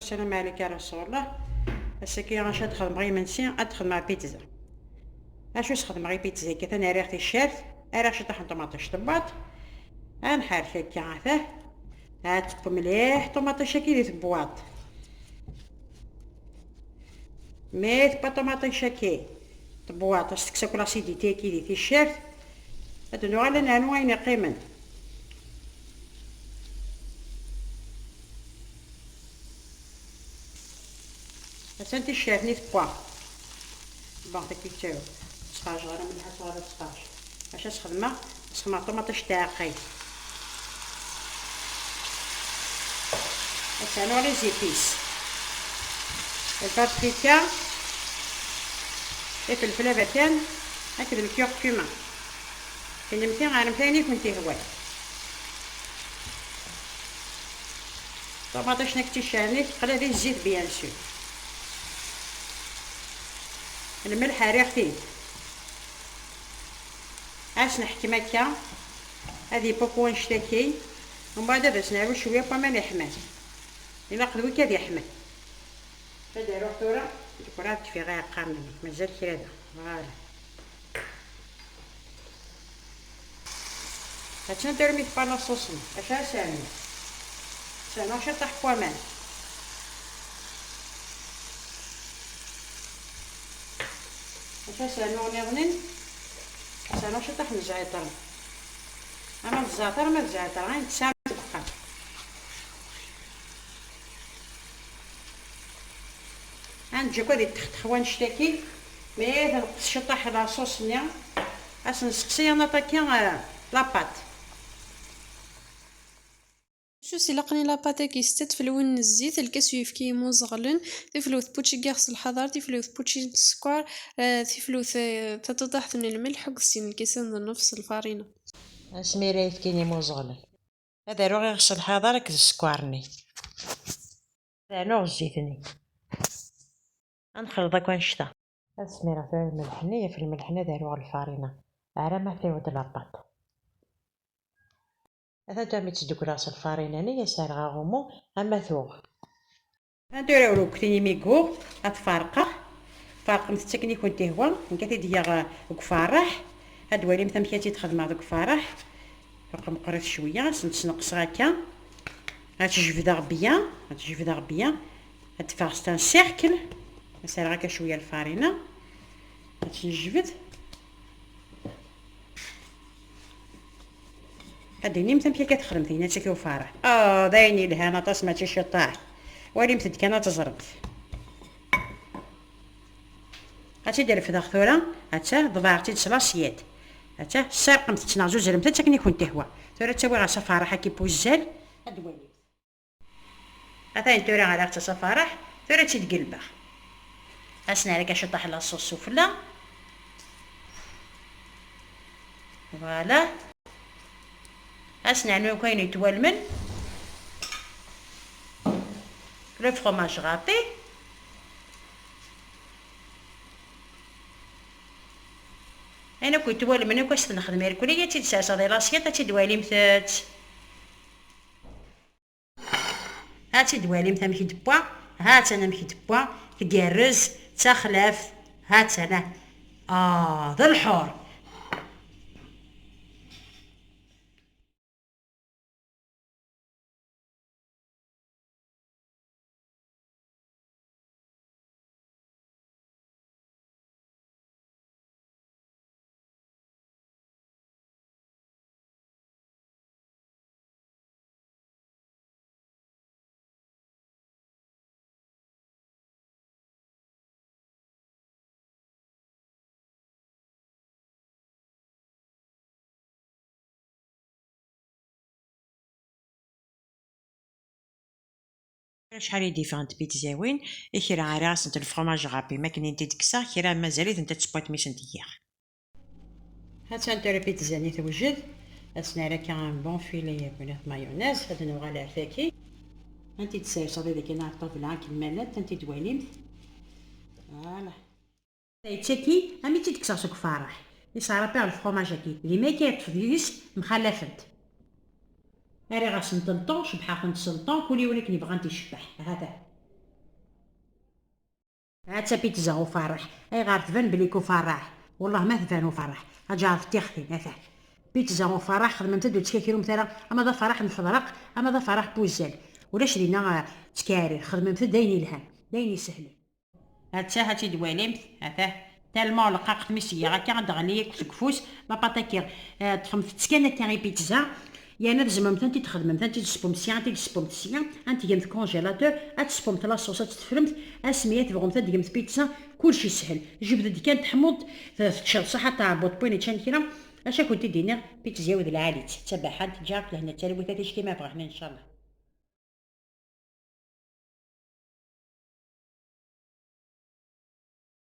السلام عليك يا رسول الله. كي غاش ندخل غير منسي ادخل مع بيتزا. اشو نخدم غير بيتزا كي انا ريحتي الشارف انا شطح طماطيش طباط نحرك هكا عافاه هاتقطو مليح طماطيش كي في بواط ميت طماطيش كي طبواط تكسا كل اسيديتي كي في الشارف هادو على نعنوين قيمن سنتي الشارف نيت بوا باغي كيتاو صفاج غير مليحه صغيره صفاج باش نخدمها نسخمر طماطيش تاعي نسالو لي زيبيس البابريكا الفلفل افرتان هكذا الكيوركوما كنمتي غير مثاني كنتي هواي طماطيش نكتي شاني تقلى ليه الزيت بيان سور الملح ريحتي عاش نحكي هكا هذه بوكو نشتكي ومن بعد باش نعاود شويه بما يحمل الا قدوي كاد يحمل هذا روح ثورة الكرات في غير قامنا مازال كي هذا هاتنا ندير ميت بالا صوصنا اش سامي سامي شطح كوامان اش سامي ونغنن سامي شطح الزعتر اما الزعتر غير تسامي تبقى نجيكو هادي تختخوا نشتكي مي نقص شطح لا صوص نيا اش نسقسي انا طاكي لاباط شو سيلاقني لاباطا كيستات في الون الزيت الكاسويف كيمو زغلن تفلوث بوتشي كاغس الحضار تفلوث بوتشي السكر تفلوث تتضحث من الملح وكسين الكيسان نفس الفارينة اسميريت كيني موزغلل هذا روغ يغسل الحضار كز السكوارني هذا نوع الزيتني نخلط هاكا نشتا اسميرة في الملحنية في الملحنة داروغ الفارينة على ما تعود لاباط هذا جامي تسدو كلاص الفارينة نية سارغا غومو اما ثوغ نديرو لو كتيني ميكو اتفارقه فارق متسكني كنت هو نكاتي ديا كفارح هاد والي مثلا كياتي تخدم هذوك فارح فوق مقريت شويه نقص هكا هتجبدها بيان هتفاغست ان سيركل نسال هكا شويه الفارينه هتنجبد هاديني مثلا كتخدم فينا تاكيو فارح دايني الهنا طاس ما تشطاح ولي مثل كانت تزربت هاتي دير في داخل هاتا ضبعتي تسلاسيات هاتا سارقم تتنازو زرم تاكني كنت هوا ثورة تسوي غا صفارح كي بوزال هادوالي هاتا نديرها على صفارح ثورة تتقلبها اسنا عليك شطح على الصوص سفلى فوالا اسنا نو كاين يتوالمن لو فرomاج غابي انا كنت والمن انا كنت نخدم الكليه تيتساسا دي لاسيط تيدوالي مثات هاتي دوالي مثلا مشي دبوا هات انا مشي دبوا تقرز تخلف هات انا ذا الحور شحال يديفرنت بيتزاوين كرا على راسنت الفرماج غابي ما كاين تكسا كرا مازالت انت تسبوت ميسن ديار هات انت البيتزا ني توجد اسنا لك ان بون فيلي بنات مايونيز هاد نوع على عفاكي انت تسير صافي ديك نعطو في العاك المالات انت تواليمت فوالا تاكي امي تكسا سوك فرح يصرا الفرماج كي لي ما كيتفديس مخلفنت اري غاس نطنطو شبحا خنت سلطون كولي ولكن يبغى انت يشبح هذا هاتا بيتزا وفرح، اي غار تبان بليكو فرح، والله ما تبان وفرح، اجا عرفتي اختي هاتا بيتزا وفرح خدمت دو تسكاكيرو مثلا، اما ذا فرح نفضرق، اما ذا فرح بوزال، ولاش لينا تكارير خدمت داين يلهان داين يسهل. هاتسا هاتي دواليمت هاتا تالمون لقاق تميسية هاكا غدغليك تكفوس لاباطاكير تخمت تسكانة تاعي بيتزا، يعني تزممت انتي تخدمت انتي تسبومسيان انتي تسبومسيان انتي قمت كونجيلاتور اتسبومت لاصوص تفرمت اسميات تبغمت قمت بيتزا كلشي سهل جبد دي كانت تحمض تشرب صحة تاع بوط بويني تشان كيرا اش كنت دينا بيتزا ود العاليت تبعها تجارك لهنا تالوي تاتيش كيما بغا حنا ان شاء الله.